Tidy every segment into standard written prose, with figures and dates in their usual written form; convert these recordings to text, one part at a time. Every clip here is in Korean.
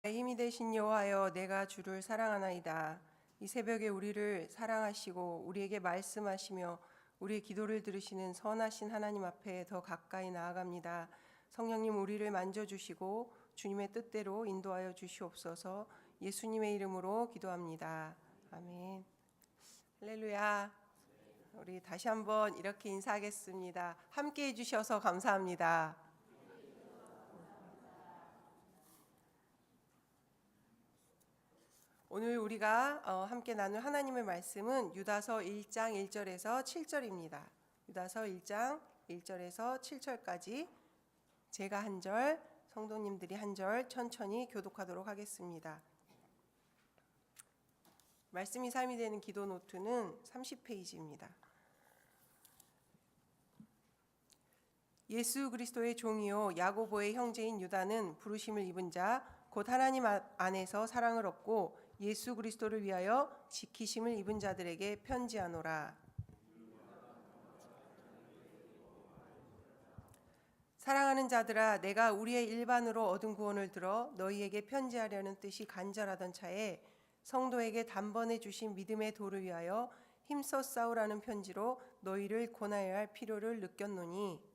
내 힘이 되신 여호와여, 내가 주를 사랑하나이다. 이 새벽에 우리를 사랑하시고 우리에게 말씀하시며 우리의 기도를 들으시는 선하신 하나님 앞에 더 가까이 나아갑니다. 성령님, 우리를 만져주시고 주님의 뜻대로 인도하여 주시옵소서. 예수님의 이름으로 기도합니다. 아멘. 할렐루야. 우리 다시 한번 이렇게 인사하겠습니다. 함께 해주셔서 감사합니다. 오늘 우리가 함께 나눌 하나님의 말씀은 유다서 1장 1절에서 7절입니다. 유다서 1장 1절에서 7절까지 제가 한 절, 성도님들이 한 절 천천히 교독하도록 하겠습니다. 말씀이 삶이 되는 기도 노트는 30페이지입니다. 예수 그리스도의 종이요 야고보의 형제인 유다는 부르심을 입은 자 곧 하나님 안에서 사랑을 얻고 예수 그리스도를 위하여 지키심을 입은 자들에게 편지하노라. 사랑하는 자들아, 내가 우리의 일반으로 얻은 구원을 들어 너희에게 편지하려는 뜻이 간절하던 차에 성도에게 단번에 주신 믿음의 도를 위하여 힘써 싸우라는 편지로 너희를 권하여야 할 필요를 느꼈노니,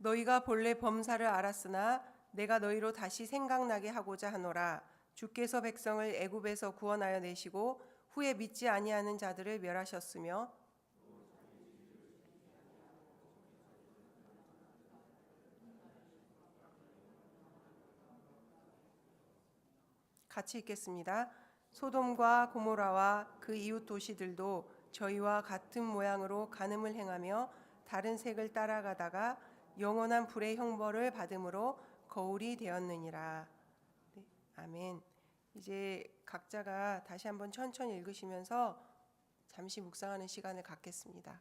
너희가 본래 범사를 알았으나 내가 너희로 다시 생각나게 하고자 하노라. 주께서 백성을 애굽에서 구원하여 내시고 후에 믿지 아니하는 자들을 멸하셨으며 같이 읽겠습니다. 소돔과 고모라와 그 이웃 도시들도 저희와 같은 모양으로 간음을 행하며 다른 색을 따라가다가 영원한 불의 형벌을 받음으로 거울이 되었느니라. 네, 아멘. 이제 각자가 다시 한번 천천히 읽으시면서 잠시 묵상하는 시간을 갖겠습니다.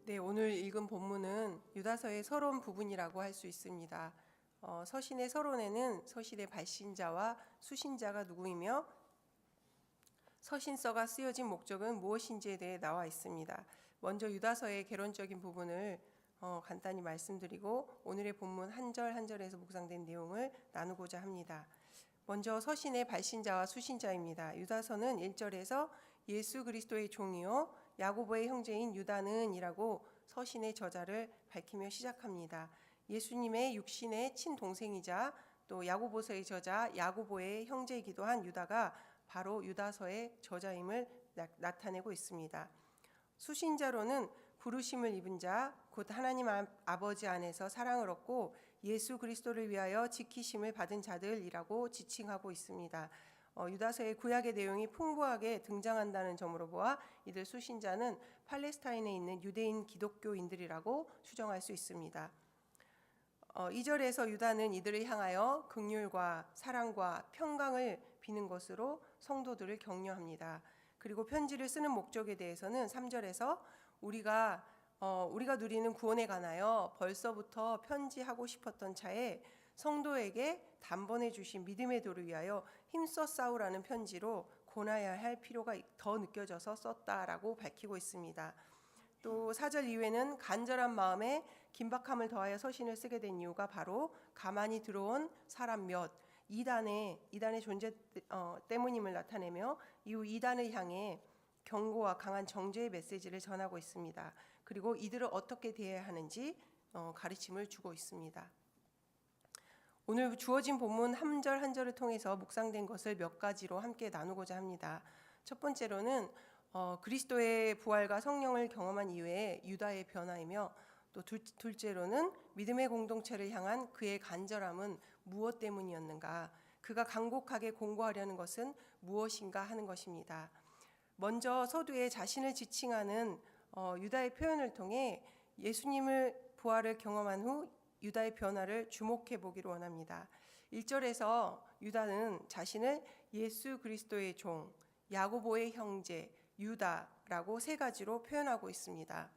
네, 오늘 읽은 본문은 유다서의 서론 부분이라고 할 수 있습니다. 서신의 서론에는 서신의 발신자와 수신자가 누구이며 서신서가 쓰여진 목적은 무엇인지에 대해 나와 있습니다. 먼저 유다서의 개론적인 부분을 간단히 말씀드리고 오늘의 본문 한 절 한 절에서 묵상된 내용을 나누고자 합니다. 먼저 서신의 발신자와 수신자입니다. 유다서는 1절에서 예수 그리스도의 종이요 야고보의 형제인 유다는 이라고 서신의 저자를 밝히며 시작합니다. 예수님의 육신의 친동생이자 또 야고보서의 저자 야고보의 형제이기도 한 유다가 바로 유다서의 저자임을 나타내고 있습니다. 수신자로는 부르심을 입은 자, 곧 하나님 아버지 안에서 사랑을 얻고 예수 그리스도를 위하여 지키심을 받은 자들이라고 지칭하고 있습니다. 유다서의 구약의 내용이 풍부하게 등장한다는 점으로 보아 이들 수신자는 팔레스타인에 있는 유대인 기독교인들이라고 추정할 수 있습니다. 2절에서 유다는 이들을 향하여 긍휼과 사랑과 평강을 비는 것으로 성도들을 격려합니다. 그리고 편지를 쓰는 목적에 대해서는 3절에서 우리가 누리는 구원에 관하여 벌써부터 편지하고 싶었던 차에 성도에게 단번에 주신 믿음의 도를 위하여 힘써 싸우라는 편지로 권하여야 할 필요가 더 느껴져서 썼다라고 밝히고 있습니다. 또 4절 이후에는 간절한 마음에 긴박함을 더하여 서신을 쓰게 된 이유가 바로 가만히 들어온 사람 이단의 존재 때문임을 나타내며 이후 이단을 향해 경고와 강한 정죄의 메시지를 전하고 있습니다. 그리고 이들을 어떻게 대해야 하는지 가르침을 주고 있습니다. 오늘 주어진 본문 한 절 한 절을 통해서 묵상된 것을 몇 가지로 함께 나누고자 합니다. 첫 번째로는 그리스도의 부활과 성령을 경험한 이후에 유다의 변화이며, 또 둘째로는 믿음의 공동체를 향한 그의 간절함은 무엇 때문이었는가, 그가 간곡하게 공고하려는 것은 무엇인가 하는 것입니다. 먼저 서두에 자신을 지칭하는 유다의 표현을 통해 예수님을 부활을 경험한 후 유다의 변화를 주목해 보기를 원합니다. 1절에서 유다는 자신을 예수 그리스도의 종, 야고보의 형제, 유다라고 세 가지로 표현하고 있습니다.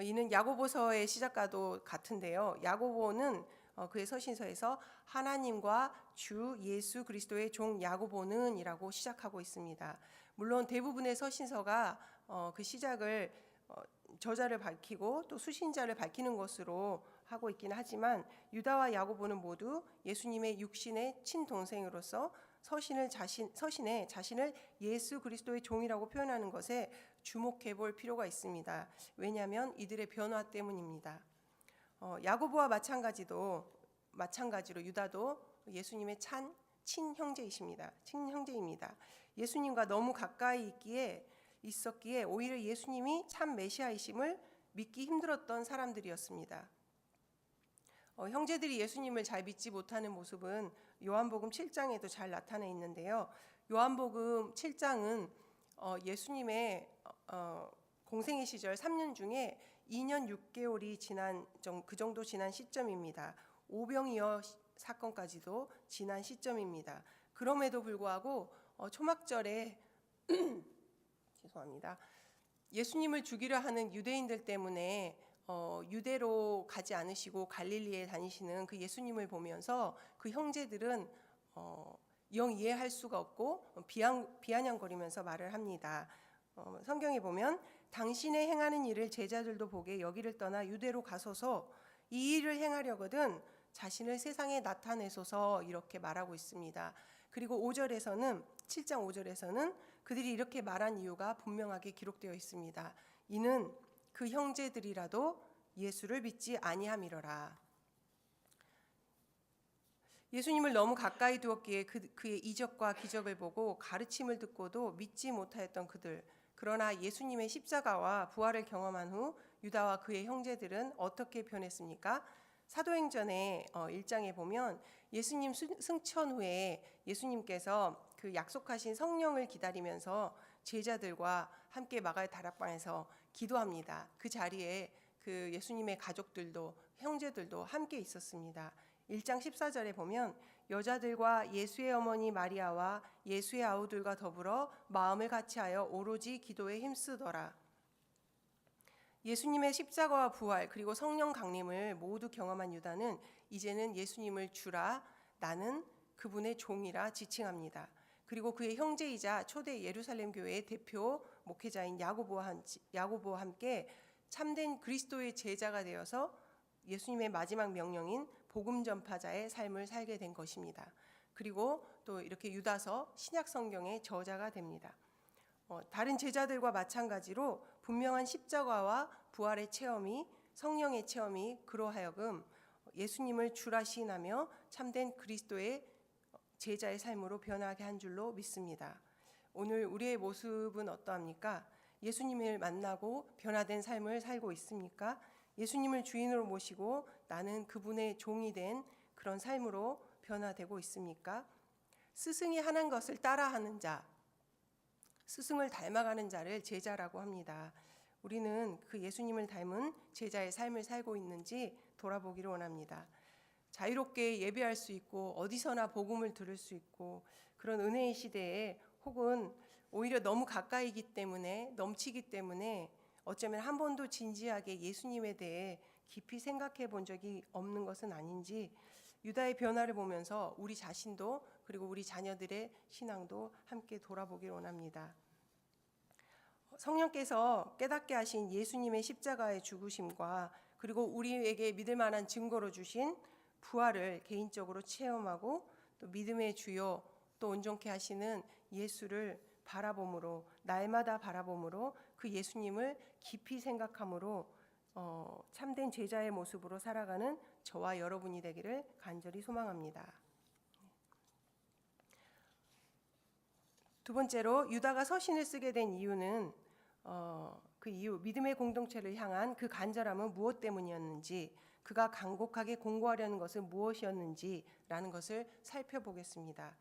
이는 야고보서의 시작과도 같은데요. 야고보는 그의 서신서에서 하나님과 주 예수 그리스도의 종 야고보는 이라고 시작하고 있습니다. 물론 대부분의 서신서가 그 시작을 저자를 밝히고 또 수신자를 밝히는 것으로 하고 있긴 하지만 유다와 야고보는 모두 예수님의 육신의 친동생으로서 서신에 자신을 예수 그리스도의 종이라고 표현하는 것에 주목해 볼 필요가 있습니다. 왜냐하면 이들의 변화 때문입니다. 야고보와 마찬가지로 유다도 예수님의 친형제이십니다. 친형제입니다. 예수님과 너무 가까이 있었기에 오히려 예수님이 참 메시아이심을 믿기 힘들었던 사람들이었습니다. 형제들이 예수님을 잘 믿지 못하는 모습은 요한복음 7장에도 잘 나타나 있는데요. 요한복음 7장은 예수님의 공생의 시절 3년 중에 2년 6개월이 지난 그 정도 지난 시점입니다. 오병이어 사건까지도 지난 시점입니다. 그럼에도 불구하고 초막절에 죄송합니다. 예수님을 죽이려 하는 유대인들 때문에 유대로 가지 않으시고 갈릴리에 다니시는 그 예수님을 보면서 그 형제들은 영 이해할 수가 없고 비아냥거리면서 말을 합니다. 성경에 보면 당신의 행하는 일을 제자들도 보게 여기를 떠나 유대로 가소서, 이 일을 행하려거든 자신을 세상에 나타내소서, 이렇게 말하고 있습니다. 그리고 7장 5절에서는 그들이 이렇게 말한 이유가 분명하게 기록되어 있습니다. 이는 그 형제들이라도 예수를 믿지 아니함이로라. 예수님을 너무 가까이 두었기에 그의 이적과 기적을 보고 가르침을 듣고도 믿지 못하였던 그들, 그러나 예수님의 십자가와 부활을 경험한 후 유다와 그의 형제들은 어떻게 변했습니까? 사도행전의 1장에 보면 예수님 승천 후에 예수님께서 그 약속하신 성령을 기다리면서 제자들과 함께 마갈 다락방에서 기도합니다. 그 자리에 그 예수님의 가족들도 형제들도 함께 있었습니다. 1장 14절에 보면 여자들과 예수의 어머니 마리아와 예수의 아우들과 더불어 마음을 같이하여 오로지 기도에 힘쓰더라. 예수님의 십자가와 부활 그리고 성령 강림을 모두 경험한 유다는 이제는 예수님을 주라, 나는 그분의 종이라 지칭합니다. 그리고 그의 형제이자 초대 예루살렘 교회의 대표 목회자인 야고보와 함께 참된 그리스도의 제자가 되어서 예수님의 마지막 명령인 복음 전파자의 삶을 살게 된 것입니다. 그리고 또 이렇게 유다서 신약 성경의 저자가 됩니다. 다른 제자들과 마찬가지로 분명한 십자가와 부활의 체험이 성령의 체험이 그로 하여금 예수님을 주라 시인하며 참된 그리스도의 제자의 삶으로 변하게 한 줄로 믿습니다. 오늘 우리의 모습은 어떠합니까? 예수님을 만나고 변화된 삶을 살고 있습니까? 예수님을 주인으로 모시고 나는 그분의 종이 된 그런 삶으로 변화되고 있습니까? 스승이 하는 것을 따라하는 자, 스승을 닮아가는 자를 제자라고 합니다. 우리는 그 예수님을 닮은 제자의 삶을 살고 있는지 돌아보기를 원합니다. 자유롭게 예배할 수 있고 어디서나 복음을 들을 수 있고 그런 은혜의 시대에 혹은 오히려 너무 가까이기 때문에 넘치기 때문에 어쩌면 한 번도 진지하게 예수님에 대해 깊이 생각해 본 적이 없는 것은 아닌지 유다의 변화를 보면서 우리 자신도 그리고 우리 자녀들의 신앙도 함께 돌아보길 원합니다. 성령께서 깨닫게 하신 예수님의 십자가의 죽으심과 그리고 우리에게 믿을 만한 증거로 주신 부활을 개인적으로 체험하고 또 믿음의 주요 또 온전케 하시는 예수를 바라봄으로 날마다 바라봄으로 그 예수님을 깊이 생각함으로 참된 제자의 모습으로 살아가는 저와 여러분이 되기를 간절히 소망합니다. 두 번째로 유다가 서신을 쓰게 된 이유는 그 이유 믿음의 공동체를 향한 그 간절함은 무엇 때문이었는지 그가 간곡하게 공고하려는 것은 무엇이었는지라는 것을 살펴보겠습니다.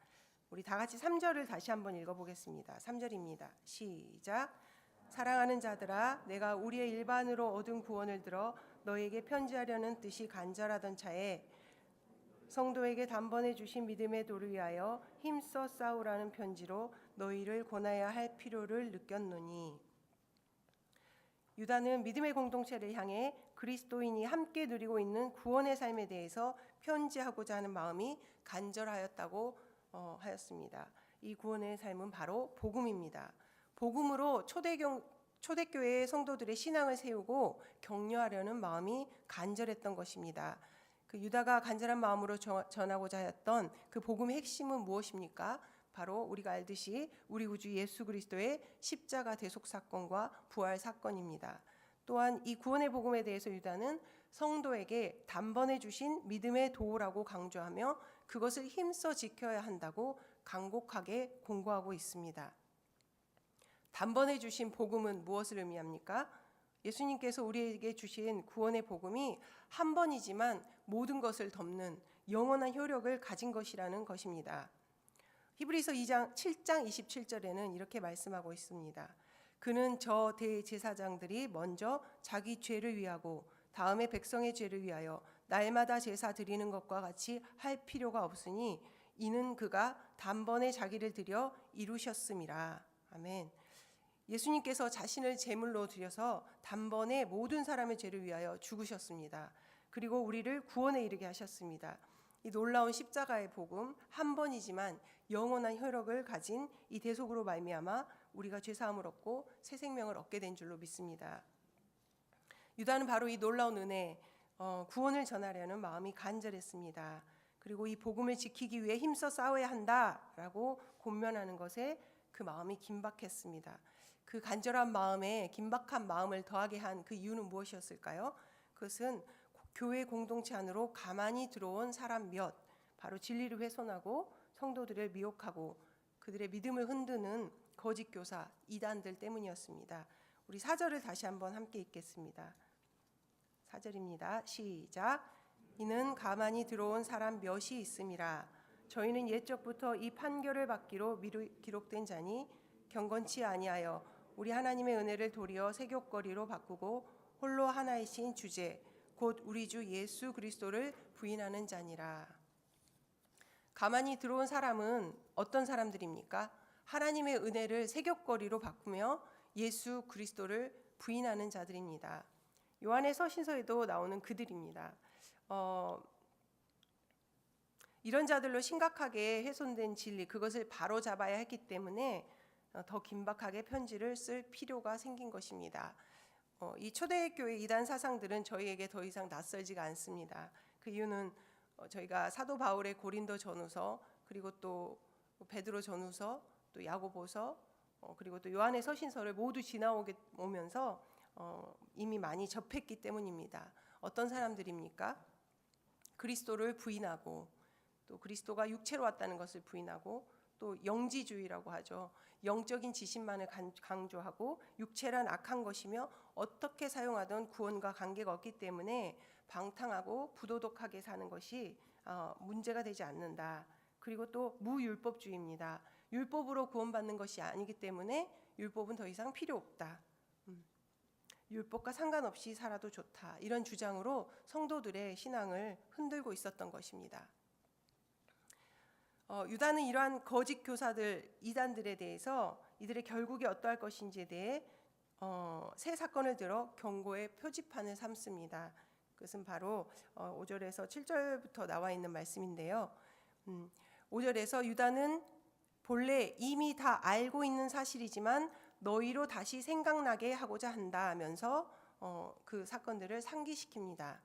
우리 다 같이 3절을 다시 한번 읽어보겠습니다. 3절입니다. 시작. 사랑하는 자들아 내가 우리의 일반으로 얻은 구원을 들어 너에게 편지하려는 뜻이 간절하던 차에 성도에게 단번에 주신 믿음의 도를 위하여 힘써 싸우라는 편지로 너희를 권하여야 할 필요를 느꼈노니. 유다는 믿음의 공동체를 향해 그리스도인이 함께 누리고 있는 구원의 삶에 대해서 편지하고자 하는 마음이 간절하였다고 하였습니다. 이 구원의 삶은 바로 복음입니다. 복음으로 초대교회의 성도들의 신앙을 세우고 격려하려는 마음이 간절했던 것입니다. 그 유다가 간절한 마음으로 전하고자 하였던 그 복음의 핵심은 무엇입니까? 바로 우리가 알듯이 우리 구주 예수 그리스도의 십자가 대속 사건과 부활 사건입니다. 또한 이 구원의 복음에 대해서 유다는 성도에게 단번에 주신 믿음의 도라고 강조하며 그것을 힘써 지켜야 한다고 간곡하게 공고하고 있습니다. 단번에 주신 복음은 무엇을 의미합니까? 예수님께서 우리에게 주신 구원의 복음이 한 번이지만 모든 것을 덮는 영원한 효력을 가진 것이라는 것입니다. 히브리서 7장 27절에는 이렇게 말씀하고 있습니다. 그는 저 대제사장들이 먼저 자기 죄를 위하고 다음에 백성의 죄를 위하여 날마다 제사 드리는 것과 같이 할 필요가 없으니 이는 그가 단번에 자기를 드려 이루셨음이라. 아멘. 예수님께서 자신을 제물로 드려서 단번에 모든 사람의 죄를 위하여 죽으셨습니다. 그리고 우리를 구원에 이르게 하셨습니다. 이 놀라운 십자가의 복음, 한 번이지만 영원한 효력을 가진 이 대속으로 말미암아 우리가 죄사함을 얻고 새 생명을 얻게 된 줄로 믿습니다. 유다는 바로 이 놀라운 은혜, 구원을 전하려는 마음이 간절했습니다. 그리고 이 복음을 지키기 위해 힘써 싸워야 한다라고 권면하는 것에 그 마음이 긴박했습니다. 그 간절한 마음에 긴박한 마음을 더하게 한 그 이유는 무엇이었을까요? 그것은 교회 공동체 안으로 가만히 들어온 사람 몇, 바로 진리를 훼손하고 성도들을 미혹하고 그들의 믿음을 흔드는 거짓 교사, 이단들 때문이었습니다. 우리 4절을 다시 한번 함께 읽겠습니다. 4절입니다. 시작. 이는 가만히 들어온 사람 몇이 있음이라. 저희는 옛적부터 이 판결을 받기로 기록된 자니 경건치 아니하여 우리 하나님의 은혜를 도리어 세귑거리로 바꾸고 홀로 하나이신 주제 곧 우리 주 예수 그리스도를 부인하는 자니라. 가만히 들어온 사람은 어떤 사람들입니까? 하나님의 은혜를 세귑거리로 바꾸며 예수 그리스도를 부인하는 자들입니다. 요한의 서신서에도 나오는 그들입니다. 이런 자들로 심각하게 훼손된 진리, 그것을 바로잡아야 했기 때문에 더 긴박하게 편지를 쓸 필요가 생긴 것입니다. 이 초대교회 이단 사상들은 저희에게 더 이상 낯설지가 않습니다. 그 이유는 저희가 사도 바울의 고린도 전후서, 그리고 또 베드로 전후서, 또 야고보서, 그리고 또 요한의 서신서를 모두 지나오면서 이미 많이 접했기 때문입니다. 어떤 사람들입니까? 그리스도를 부인하고 또 그리스도가 육체로 왔다는 것을 부인하고 또 영지주의라고 하죠. 영적인 지식만을 강조하고 육체란 악한 것이며 어떻게 사용하든 구원과 관계가 없기 때문에 방탕하고 부도덕하게 사는 것이 문제가 되지 않는다. 그리고 또 무율법주의입니다. 율법으로 구원받는 것이 아니기 때문에 율법은 더 이상 필요 없다. 율법과 상관없이 살아도 좋다. 이런 주장으로 성도들의 신앙을 흔들고 있었던 것입니다. 유다는 이러한 거짓 교사들, 이단들에 대해서 이들의 결국이 어떠할 것인지에 대해 새 사건을 들어 경고의 표지판을 삼습니다. 그것은 바로 5절에서 7절부터 나와 있는 말씀인데요. 5절에서 유다는 본래 이미 다 알고 있는 사실이지만 너희로 다시 생각나게 하고자 한다 하면서 그 사건들을 상기시킵니다.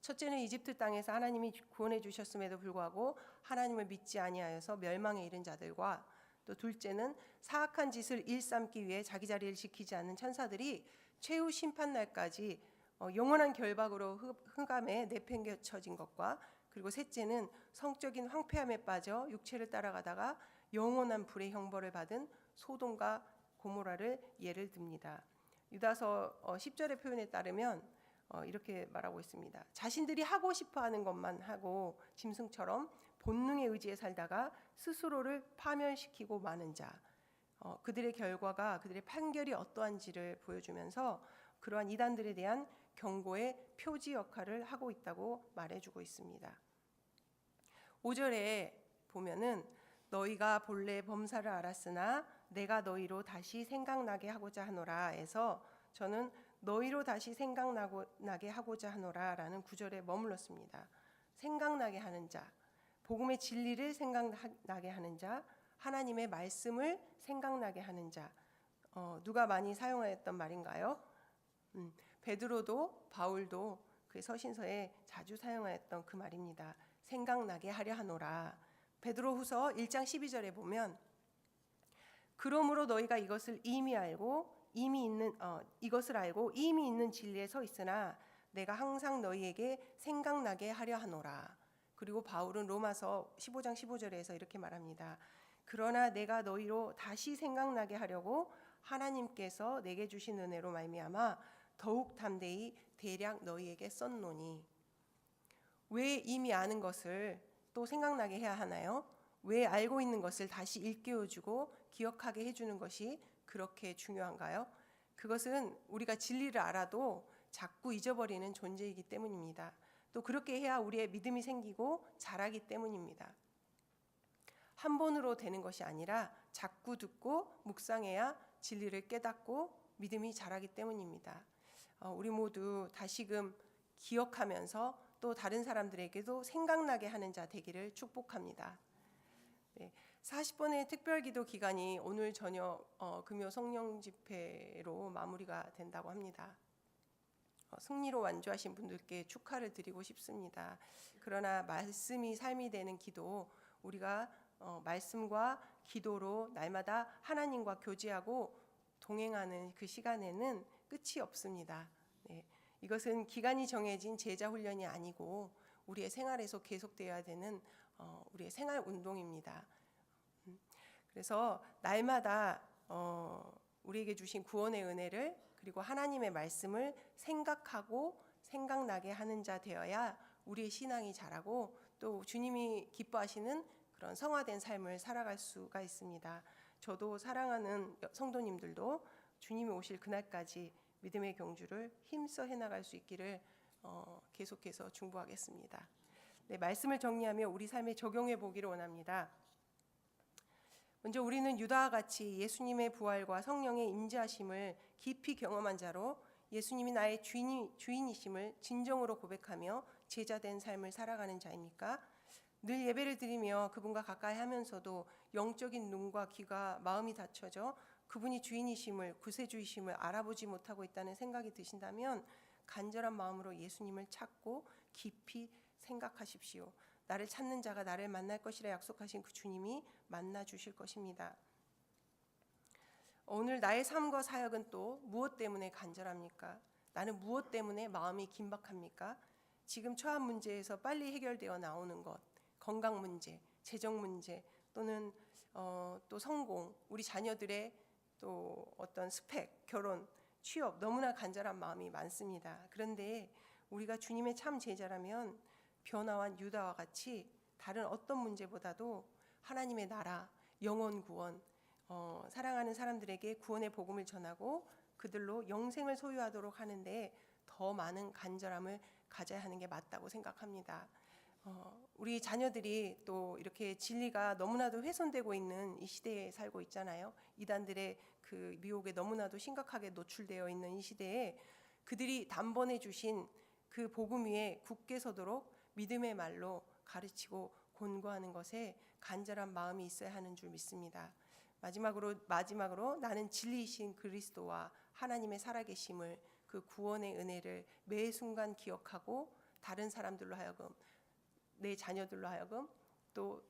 첫째는 이집트 땅에서 하나님이 구원해 주셨음에도 불구하고 하나님을 믿지 아니하여서 멸망에 이른 자들과 또 둘째는 사악한 짓을 일삼기 위해 자기 자리를 지키지 않는 천사들이 최후 심판 날까지 영원한 결박으로 흑암에 내팽개쳐진 것과 그리고 셋째는 성적인 황폐함에 빠져 육체를 따라가다가 영원한 불의 형벌을 받은 소돔과 고모라를 예를 듭니다. 유다서 10절의 표현에 따르면 이렇게 말하고 있습니다. 자신들이 하고 싶어하는 것만 하고 짐승처럼 본능의 의지에 살다가 스스로를 파멸시키고 마는 자, 그들의 결과가 그들의 판결이 어떠한지를 보여주면서 그러한 이단들에 대한 경고의 표지 역할을 하고 있다고 말해주고 있습니다. 5절에 보면은 너희가 본래 범사를 알았으나 내가 너희로 다시 생각나게 하고자 하노라 해서 저는 너희로 다시 생각나게 하고자 하노라 라는 구절에 머물렀습니다. 생각나게 하는 자, 복음의 진리를 생각나게 하는 자, 하나님의 말씀을 생각나게 하는 자, 누가 많이 사용하였던 말인가요? 베드로도 바울도 그의 서신서에 자주 사용하였던 그 말입니다. 생각나게 하려 하노라. 베드로후서 1장 12절에 보면 그러므로 너희가 이것을 알고 이미 있는 진리에 서 있으나 내가 항상 너희에게 생각나게 하려 하노라. 그리고 바울은 로마서 15장 15절에서 이렇게 말합니다. 그러나 내가 너희로 다시 생각나게 하려고 하나님께서 내게 주신 은혜로 말미암아 더욱 담대히 대략 너희에게 썼노니. 왜 이미 아는 것을 또 생각나게 해야 하나요? 왜 알고 있는 것을 다시 일깨워주고 기억하게 해주는 것이 그렇게 중요한가요? 그것은 우리가 진리를 알아도 자꾸 잊어버리는 존재이기 때문입니다. 또 그렇게 해야 우리의 믿음이 생기고 자라기 때문입니다. 한 번으로 되는 것이 아니라 자꾸 듣고 묵상해야 진리를 깨닫고 믿음이 자라기 때문입니다. 우리 모두 다시금 기억하면서 또 다른 사람들에게도 생각나게 하는 자 되기를 축복합니다. 40번의 특별기도 기간이 오늘 저녁 금요 성령 집회로 마무리가 된다고 합니다. 승리로 완주하신 분들께 축하를 드리고 싶습니다. 그러나 말씀이 삶이 되는 기도, 우리가 말씀과 기도로 날마다 하나님과 교제하고 동행하는 그 시간에는 끝이 없습니다. 이것은 기간이 정해진 제자 훈련이 아니고 우리의 생활에서 계속되어야 되는 우리의 생활 운동입니다. 그래서 날마다 우리에게 주신 구원의 은혜를 그리고 하나님의 말씀을 생각하고 생각나게 하는 자 되어야 우리의 신앙이 자라고 또 주님이 기뻐하시는 그런 성화된 삶을 살아갈 수가 있습니다. 저도 사랑하는 성도님들도 주님이 오실 그날까지 믿음의 경주를 힘써 해나갈 수 있기를 계속해서 중보하겠습니다. 말씀을 정리하며 우리 삶에 적용해 보기를 원합니다. 먼저 우리는 유다와 같이 예수님의 부활과 성령의 임재하심을 깊이 경험한 자로 예수님이 나의 주인이심을 진정으로 고백하며 제자된 삶을 살아가는 자입니까? 늘 예배를 드리며 그분과 가까이 하면서도 영적인 눈과 귀가 마음이 닫혀져 그분이 주인이심을 구세주이심을 알아보지 못하고 있다는 생각이 드신다면 간절한 마음으로 예수님을 찾고 깊이 생각하십시오. 나를 찾는 자가 나를 만날 것이라 약속하신 그 주님이 만나 주실 것입니다. 오늘 나의 삶과 사역은 또 무엇 때문에 간절합니까? 나는 무엇 때문에 마음이 긴박합니까? 지금 처한 문제에서 빨리 해결되어 나오는 것, 건강 문제, 재정 문제, 또는 또 성공, 우리 자녀들의 또 어떤 스펙, 결혼, 취업, 너무나 간절한 마음이 많습니다. 그런데 우리가 주님의 참 제자라면 변화와 유다와 같이 다른 어떤 문제보다도 하나님의 나라, 영원 구원, 사랑하는 사람들에게 구원의 복음을 전하고 그들로 영생을 소유하도록 하는데 더 많은 간절함을 가져야 하는 게 맞다고 생각합니다. 우리 자녀들이 또 이렇게 진리가 너무나도 훼손되고 있는 이 시대에 살고 있잖아요. 이단들의 그 미혹에 너무나도 심각하게 노출되어 있는 이 시대에 그들이 단번에 주신 그 복음 위에 굳게 서도록 믿음의 말로 가르치고 권고하는 것에 간절한 마음이 있어야 하는 줄 믿습니다. 마지막으로 나는 진리이신 그리스도와 하나님의 살아계심을, 그 구원의 은혜를 매 순간 기억하고 다른 사람들로 하여금, 내 자녀들로 하여금, 또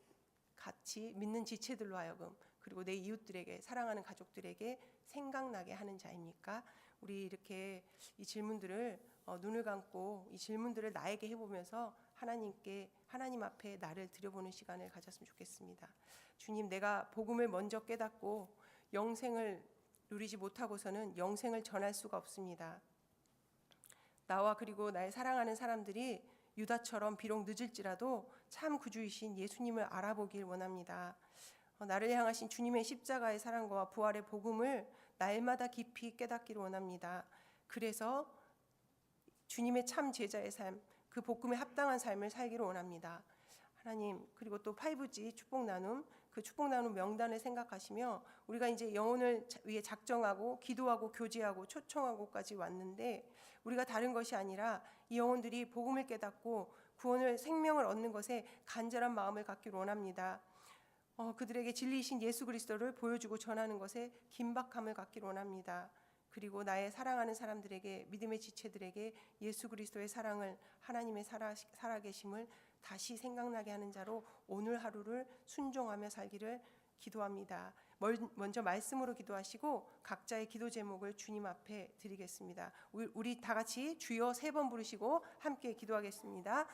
같이 믿는 지체들로 하여금, 그리고 내 이웃들에게, 사랑하는 가족들에게 생각나게 하는 자입니까? 우리 이렇게 이 질문들을 눈을 감고 이 질문들을 나에게 해보면서 하나님 앞에 나를 들여보는 시간을 가졌으면 좋겠습니다. 주님, 내가 복음을 먼저 깨닫고 영생을 누리지 못하고서는 영생을 전할 수가 없습니다. 나와 그리고 나의 사랑하는 사람들이 유다처럼 비록 늦을지라도 참 구주이신 예수님을 알아보길 원합니다. 나를 향하신 주님의 십자가의 사랑과 부활의 복음을 날마다 깊이 깨닫기를 원합니다. 그래서 주님의 참 제자의 삶, 그 복음에 합당한 삶을 살기를 원합니다. 하나님, 그리고 또 5G 축복 나눔, 그 축복 나눔 명단을 생각하시며 우리가 이제 영혼을 위해 작정하고 기도하고 교제하고 초청하고까지 왔는데, 우리가 다른 것이 아니라 이 영혼들이 복음을 깨닫고 구원을, 생명을 얻는 것에 간절한 마음을 갖기를 원합니다. 그들에게 진리이신 예수 그리스도를 보여주고 전하는 것에 긴박함을 갖기를 원합니다. 그리고 나의 사랑하는 사람들에게, 믿음의 지체들에게 예수 그리스도의 사랑을, 하나님의 살아계심을 다시 생각나게 하는 자로 오늘 하루를 순종하며 살기를 기도합니다. 먼저 말씀으로 기도하시고 각자의 기도 제목을 주님 앞에 드리겠습니다. 우리 다 같이 주여 3번 부르시고 함께 기도하겠습니다.